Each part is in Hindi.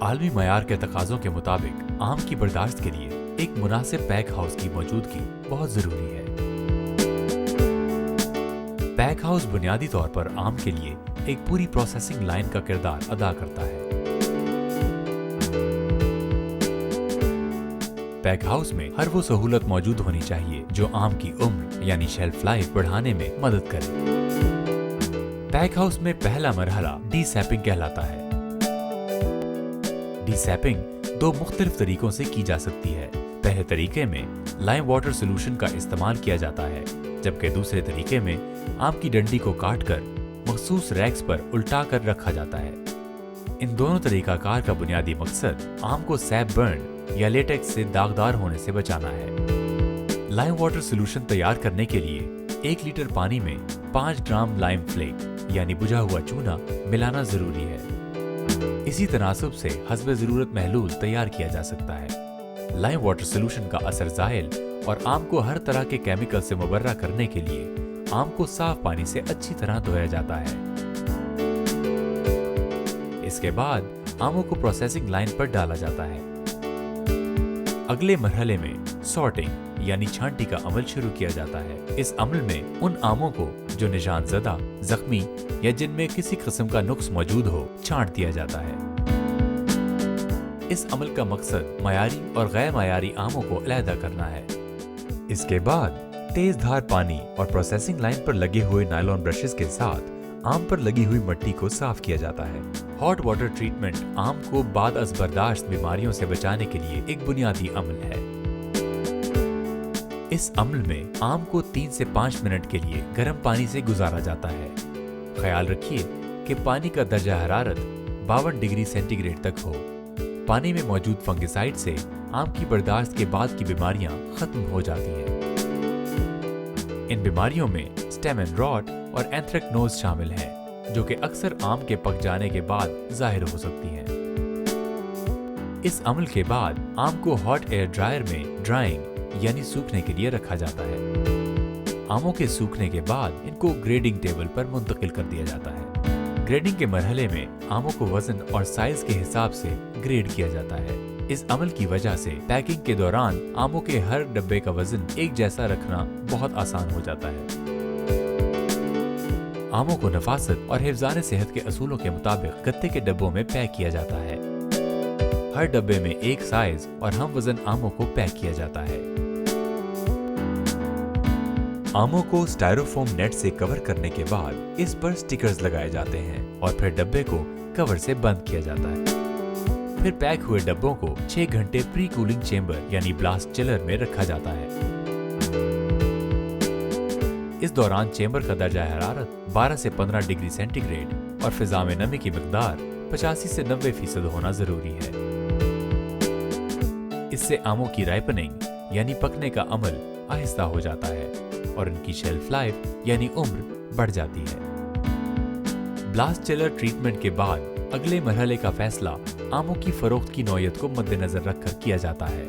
आलमी मयार के तकाज़ों के मुताबिक आम की बर्दाश्त के लिए एक मुनासिब पैक हाउस की मौजूदगी बहुत जरूरी है। पैक हाउस बुनियादी तौर पर आम के लिए एक पूरी प्रोसेसिंग लाइन का किरदार अदा करता है। पैक हाउस में हर वो सहूलत मौजूद होनी चाहिए जो आम की उम्र यानी शेल्फ लाइफ बढ़ाने में मदद करे। पैक हाउस में पहला मरहला डीसैपिंग कहलाता है। डीसैपिंग दो मुख्तलिफ तरीकों से की जा सकती है। पहले तरीके में लाइम वाटर सोल्यूशन का इस्तेमाल किया जाता है, जबकि दूसरे तरीके में आम की डंडी को काटकर मखसूस रैक्स पर उल्टा कर रखा जाता है। इन दोनों तरीकाकार का बुनियादी मकसद आम को सैप बर्न या लेटेक्स से दागदार होने से बचाना है। लाइम वाटर सोल्यूशन तैयार करने के लिए 1 लीटर पानी में 5 ग्राम लाइम फ्लेक यानी बुझा हुआ चूना मिलाना जरूरी है। इसी तनासुब से हस्बे जरूरत महलूल तैयार किया जा सकता है। लाइम वाटर सोल्यूशन का असर ज़ाहिल और आम को हर तरह के केमिकल से मुबर्रा करने के लिए आम को साफ पानी से अच्छी तरह धोया जाता है। इसके बाद आमों को प्रोसेसिंग लाइन पर डाला जाता है। अगले मरहले में सॉर्टिंग यानी छांटी का अमल शुरू किया जाता है। इस अमल में उन आमों को जो निशान ज़दा, जख्मी या जिनमें किसी किस्म का नुक्स मौजूद हो छांट दिया जाता है। इस अमल का मकसद मयारी और गैर मयारी आमों को अलहदा करना है। इसके बाद तेज धार पानी और प्रोसेसिंग लाइन पर लगे हुए नायलॉन ब्रशेस के साथ आम पर लगी हुई मिट्टी को साफ किया जाता है। हॉट वाटर ट्रीटमेंट आम को बाद अज़ बर्दाश्त बीमारियों से बचाने के लिए एक बुनियादी अमल है। इस अमल में आम को 3 से 5 मिनट के लिए गर्म पानी से गुजारा जाता है। ख्याल रखिए कि पानी का दर्जा हरारत 52 डिग्री सेंटीग्रेड तक हो। पानी में मौजूद फंगिसाइड से आम की बर्दाश्त के बाद की बीमारियां खत्म हो जाती हैं। इन बीमारियों में स्टेम एंड रॉट और एंथ्रेक्नोज शामिल हैं, जो कि अक्सर आम के पक जाने के बाद जाहिर हो सकती हैं। इस अमल के बाद आम को हॉट एयर ड्रायर में ड्राइंग यानी सूखने के लिए रखा जाता है। आमों के सूखने के बाद इनको ग्रेडिंग टेबल पर मुंतकिल कर दिया जाता है। ग्रेडिंग के मरहले में आमों को वजन और साइज के हिसाब से ग्रेड किया जाता है। इस अमल की वजह से पैकिंग के दौरान आमों के हर डब्बे का वजन एक जैसा रखना बहुत आसान हो जाता है। आमों को नफासत और हिफ्ज़ान सेहत के असूलों के मुताबिक गत्ते के डब्बों में पैक किया जाता है। हर डब्बे में एक साइज और हम वजन आमों को पैक किया जाता है। आमों को स्टायरोफोम नेट से कवर करने के बाद इस पर स्टिकर्स लगाए जाते हैं और फिर डब्बे को कवर से बंद किया जाता है। फिर पैक हुए डब्बों को 6 घंटे प्री कूलिंग चेंबर यानी ब्लास्ट चिलर में रखा जाता है। इस दौरान चेंबर का दर्जा हरारत 12 से 15 डिग्री सेंटीग्रेड और फिजा में नमी की मिकदार 85 से 90% होना जरूरी है। इससे आमों की राइपनिंग यानी पकने का अमल आहिस्ता हो जाता है और इनकी शेल्फ लाइफ यानी उम्र बढ़ जाती है। ब्लास्ट चिलर ट्रीटमेंट के बाद अगले मरहले का फैसला आमों की फरोख्त की नौयत को मद्देनजर रखकर किया जाता है।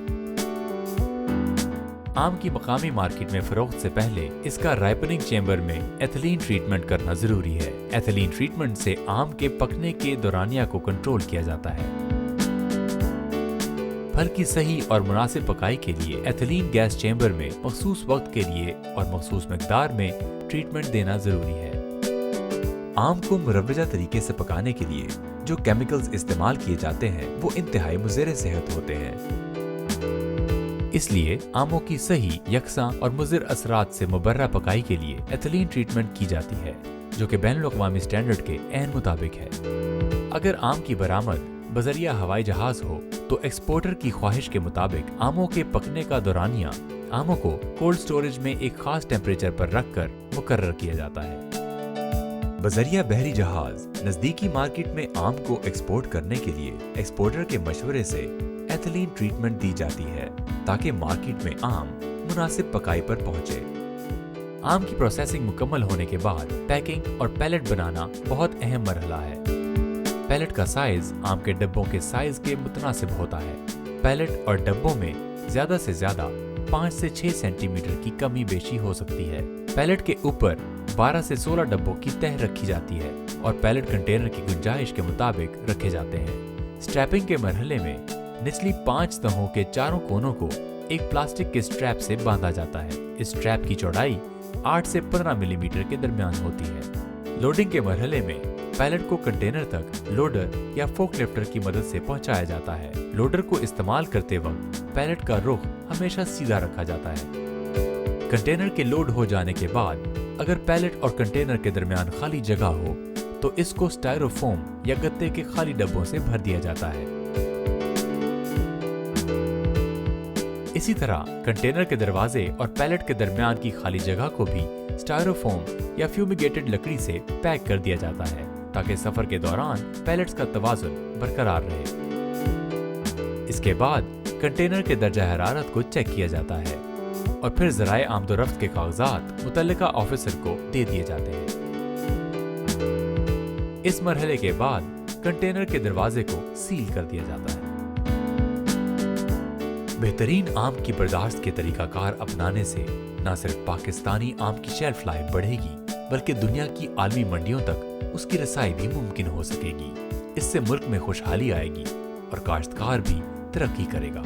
आम की मकामी मार्केट में फरोख्त से पहले इसका राइपनिंग चेंबर में एथिलीन ट्रीटमेंट करना जरूरी है। एथिलीन ट्रीटमेंट से आम के पकने के दौरानिया को कंट्रोल किया जाता है। फल की सही और मुनासिब पकाई के लिए एथिलीन गैस चेंबर में मखसूस वक्त के लिए और मखसूस मिकदार में ट्रीटमेंट देना जरूरी है। आम को मुरव्वजा तरीके से पकाने के लिए जो केमिकल्स इस्तेमाल किए जाते हैं वो इंतहाई मुज़र सेहत होते हैं। इसलिए आमों की सही, यकसा और मुज़र असरात से मुबर्रा पकाई के लिए एथिलीन ट्रीटमेंट की जाती है, जो कि बैनुल-अक़वामी स्टैंडर्ड के ऐन मुताबिक है। अगर आम की बरामद बजरिया हवाई जहाज हो तो एक्सपोर्टर की ख्वाहिश के मुताबिक आमों के पकने का दौरानिया आमों को कोल्ड स्टोरेज में एक खास टेम्परेचर पर रखकर मुकर्रर किया जाता है। बजरिया बहरी जहाज नजदीकी मार्केट में आम को एक्सपोर्ट करने के लिए एक्सपोर्टर के मशवरे से एथिलीन ट्रीटमेंट दी जाती है ताकि मार्केट में आम मुनासिब पकाई पर पहुंचे। आम की प्रोसेसिंग मुकम्मल होने के बाद पैकिंग और पैलेट बनाना बहुत अहम मरहला है। पैलेट का साइज आम के डब्बों के साइज के मुतनासिब होता है। पैलेट और डब्बों में ज्यादा से ज्यादा 5 से 6 सेंटीमीटर की कमी बेशी हो सकती है। पैलेट के ऊपर 12 से 16 डब्बों की तह रखी जाती है और पैलेट कंटेनर की गुंजाइश के मुताबिक रखे जाते हैं। स्ट्रैपिंग के मरहले में निचली 5 तहों के चारों कोनों को एक प्लास्टिक के स्ट्रैप से बांधा जाता है। इस स्ट्रैप की चौड़ाई 8 से 15 मिलीमीटर के दरमियान होती है। लोडिंग के मरहले में पैलेट को कंटेनर तक लोडर या फोकलिफ्टर की मदद से पहुंचाया जाता है। लोडर को इस्तेमाल करते वक्त पैलेट का रुख हमेशा सीधा रखा जाता है। कंटेनर के लोड हो जाने के बाद अगर पैलेट और कंटेनर के दरमियान खाली जगह हो तो इसको स्टायरोफोम या गत्ते के खाली डब्बों से भर दिया जाता है। इसी तरह कंटेनर के दरवाजे और पैलेट के दरमियान की खाली जगह को भी स्टायरोफोम या फ्यूमिगेटेड लकड़ी से पैक कर दिया जाता है ताकि सफर के दौरान पैलेट्स का तवाजुन बरकरार रहे। इसके बाद कंटेनर के दर्जा हरारत को चेक किया जाता है और फिर ज़राए आमदोरफ्त के कागजात मुतल्लिका ऑफिसर को दे दिए जाते हैं। इस मरहले के बाद कंटेनर के दरवाजे को सील कर दिया जाता है। बेहतरीन आम की बर्दाश्त के तरीकाकार अपनाने से न सिर्फ पाकिस्तानी आम की शेल्फ लाइफ बढ़ेगी बल्कि दुनिया की आलमी मंडियों तक उसकी रसाई भी मुमकिन हो सकेगी। इससे मुल्क में खुशहाली आएगी और काश्तकार भी तरक्की करेगा।